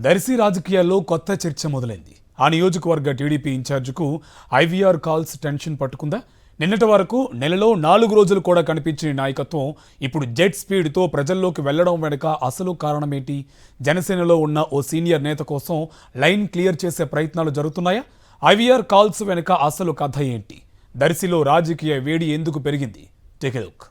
దర్శి రాజకీయాల్లో కొత్త చర్చ మొదలైంది. ఆ నియోజకవర్గ టీడీపీ ఇన్ఛార్జికు ఐవీఆర్ కాల్స్ టెన్షన్ పట్టుకుందా? నిన్నటి వరకు నెలలో 4 రోజులు కూడా కనిపించిన నాయకత్వం ఇప్పుడు జెట్ స్పీడ్తో ప్రజల్లోకి వెళ్లడం వెనుక అసలు కారణమేంటి? జనసేనలో ఉన్న ఓ సీనియర్ నేత కోసం లైన్ క్లియర్ చేసే ప్రయత్నాలు జరుగుతున్నాయా? ఐవీఆర్ కాల్స్ వెనుక అసలు కథ ఏంటి? దర్శిలో రాజకీయ వేడి ఎందుకు పెరిగింది? Take a look.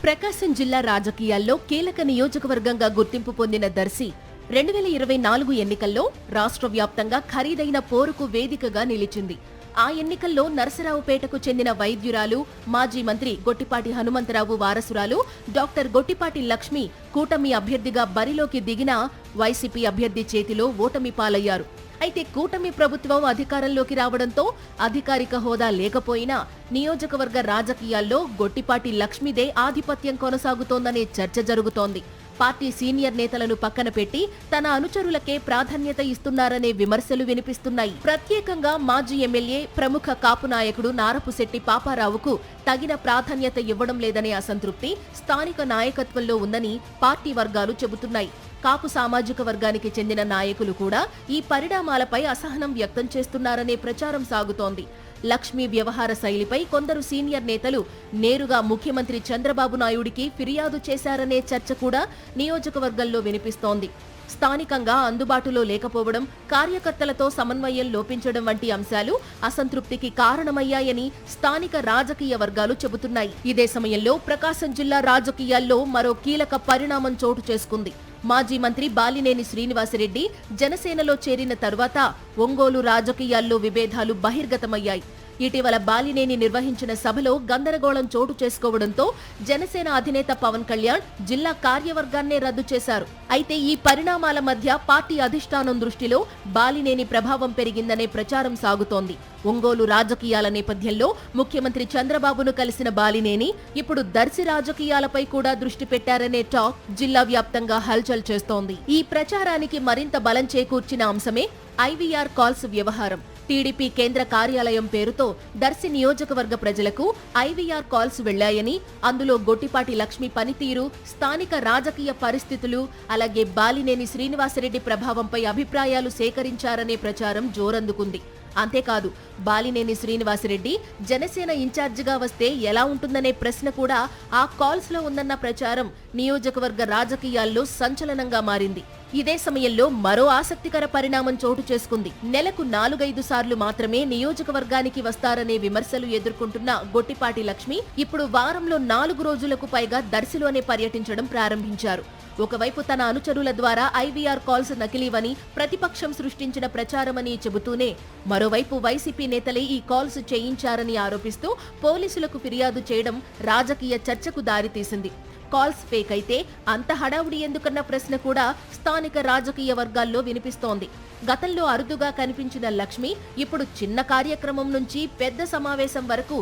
ప్రకాశం జిల్లా రాజకీయాల్లో కీలక నియోజకవర్గంగా గుర్తింపు పొందిన దర్శి 2024 ఎన్నికల్లో రాష్ట్ర వ్యాప్తంగా ఖరీదైన పోరుకు వేదికగా నిలిచింది. ఆ ఎన్నికల్లో నరసరావుపేటకు చెందిన వైద్యురాలు, మాజీ మంత్రి గొట్టిపాటి హనుమంతరావు వారసురాలు డాక్టర్ గొట్టిపాటి లక్ష్మి కూటమి అభ్యర్థిగా బరిలోకి దిగినా వైసీపీ అభ్యర్థి చేతిలో ఓటమి పాలయ్యారు. అయితే కూటమి ప్రభుత్వం అధికారంలోకి రావడంతో అధికారిక హోదా లేకపోయినా నియోజకవర్గ రాజకీయాల్లో గొట్టిపాటి లక్ష్మిదే ఆధిపత్యం కొనసాగుతోందనే చర్చ జరుగుతోంది. పార్టీ సీనియర్ నేతలను పక్కన పెట్టి తన అనుచరులకే ప్రాధాన్యత ఇస్తున్నారనే విమర్శలు వినిపిస్తున్నాయి. ప్రత్యేకంగా మాజీ ఎమ్మెల్యే, ప్రముఖ కాపు నాయకుడు నారపుశెట్టి పాపారావుకు తగిన ప్రాధాన్యత ఇవ్వడం లేదనే అసంతృప్తి స్థానిక నాయకత్వంలో ఉందని పార్టీ వర్గాలు చెబుతున్నాయి. కాపు సామాజిక వర్గానికి చెందిన నాయకులు కూడా ఈ పరిణామాలపై అసహనం వ్యక్తం చేస్తున్నారనే ప్రచారం సాగుతోంది. లక్ష్మీ వ్యవహార శైలిపై కొందరు సీనియర్ నేతలు నేరుగా ముఖ్యమంత్రి చంద్రబాబు నాయుడికి ఫిర్యాదు చేశారనే చర్చ కూడా నియోజకవర్గంలో వినిపిస్తోంది. స్థానికంగా అందుబాటులో లేకపోవడం, కార్యకర్తలతో సమన్వయం లోపించడం వంటి అంశాలు అసంతృప్తికి కారణమయ్యాయని స్థానిక రాజకీయ వర్గాలు చెబుతున్నాయి. ఇదే సమయంలో ప్రకాశం జిల్లా రాజకీయాల్లో మరో కీలక పరిణామం చోటు చేసుకుంది. మాజీ మంత్రి బాలినేని శ్రీనివాసరెడ్డి జనసేనలో చేరిన తరువాత ఒంగోలు రాజకీయాల్లో విభేదాలు బహిర్గతమయ్యాయి. ఇటీవల బాలినేని నిర్వహించిన సభలో గందరగోళం చోటు చేసుకోవడంతో జనసేన అధినేత పవన్ కళ్యాణ్ జిల్లా కార్యవర్గాన్నే రద్దు చేశారు. అయితే ఈ పరిణామాల మధ్య పార్టీ అధిష్టానం దృష్టిలో బాలినేని ప్రభావం పెరిగిందనే ప్రచారం సాగుతోంది. ఒంగోలు రాజకీయాల నేపథ్యంలో ముఖ్యమంత్రి చంద్రబాబును కలిసిన బాలినేని ఇప్పుడు దర్శి రాజకీయాలపై కూడా దృష్టి పెట్టారనే టాక్ జిల్లా వ్యాప్తంగా హల్చల్ చేస్తోంది. ఈ ప్రచారానికి మరింత బలం చేకూర్చిన అంశమే ఐవీఆర్ కాల్స్ వ్యవహారం. టీడీపీ కేంద్ర కార్యాలయం పేరుతో దర్శి నియోజకవర్గ ప్రజలకు ఐవీఆర్ కాల్స్ వెళ్లాయని, అందులో గొట్టిపాటి లక్ష్మి పనితీరు, స్థానిక రాజకీయ పరిస్థితులు, అలాగే బాలినేని శ్రీనివాసరెడ్డి ప్రభావంపై అభిప్రాయాలు సేకరించారనే ప్రచారం జోరందుకుంది. అంతేకాదు, బాలినేని శ్రీనివాసరెడ్డి జనసేన ఇన్ఛార్జిగా వస్తే ఎలా ఉంటుందనే ప్రశ్న కూడా ఆ కాల్స్ లో ఉందన్న ప్రచారం నియోజకవర్గ రాజకీయాల్లో సంచలనంగా మారింది. ఇదే సమయంలో మరో ఆసక్తికర పరిణామం చోటు చేసుకుంది. నెలకు 4-5 సార్లు మాత్రమే నియోజకవర్గానికి వస్తారనే విమర్శలు ఎదుర్కొంటున్న గొట్టిపాటి లక్ష్మి ఇప్పుడు వారంలో 4 రోజులకు పైగా దర్శిలోనే పర్యటించడం ప్రారంభించారు. ఒకవైపు తన అనుచరుల ద్వారా ఐవీఆర్ కాల్స్ నకిలీవని, ప్రతిపక్షం సృష్టించిన ప్రచారమని చెబుతూనే మరోవైపు వైసీపీ నేతలే ఈ కాల్స్ చేయించారని ఆరోపిస్తూ పోలీసులకు ఫిర్యాదు చేయడం రాజకీయ చర్చకు దారితీసింది. కాల్స్ ఫేక్ అయితే అంత హడావుడి ఎందుకన్న ప్రశ్న కూడా స్థానిక రాజకీయ వర్గాల్లో వినిపిస్తోంది. గతంలో అరుదుగా కనిపించిన లక్ష్మి ఇప్పుడు చిన్న కార్యక్రమం నుంచి పెద్ద సమావేశం వరకు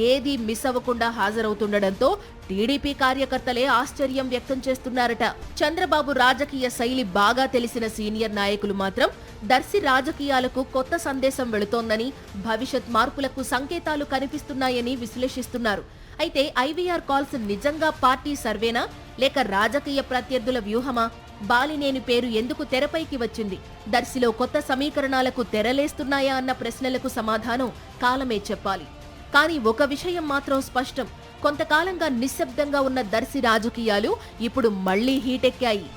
ఏదీ మిస్ అవ్వకుండా హాజరవుతుండటంతో టీడీపీ కార్యకర్తలే ఆశ్చర్యం వ్యక్తం చేస్తున్నారట. చంద్రబాబు రాజకీయ శైలి బాగా తెలిసిన సీనియర్ నాయకులు మాత్రం దర్శి రాజకీయాలకు కొత్త సందేశం వెళుతోందని, భవిష్యత్ మార్పులకు సంకేతాలు కనిపిస్తున్నాయని విశ్లేషిస్తున్నారు. అయితే ఐవీఆర్ కాల్స్ నిజంగా పార్టీ సర్వేనా, లేక రాజకీయ ప్రత్యర్థుల వ్యూహమా? బాలినేని పేరు ఎందుకు తెరపైకి వచ్చింది? దర్శిలో కొత్త సమీకరణాలకు తెరలేస్తున్నాయా అన్న ప్రశ్నలకు సమాధానం కాలమే చెప్పాలి. కానీ ఒక విషయం మాత్రం స్పష్టం, కొంతకాలంగా నిశ్శబ్దంగా ఉన్న దర్శి రాజకీయాలు ఇప్పుడు మళ్లీ హీటెక్కాయి.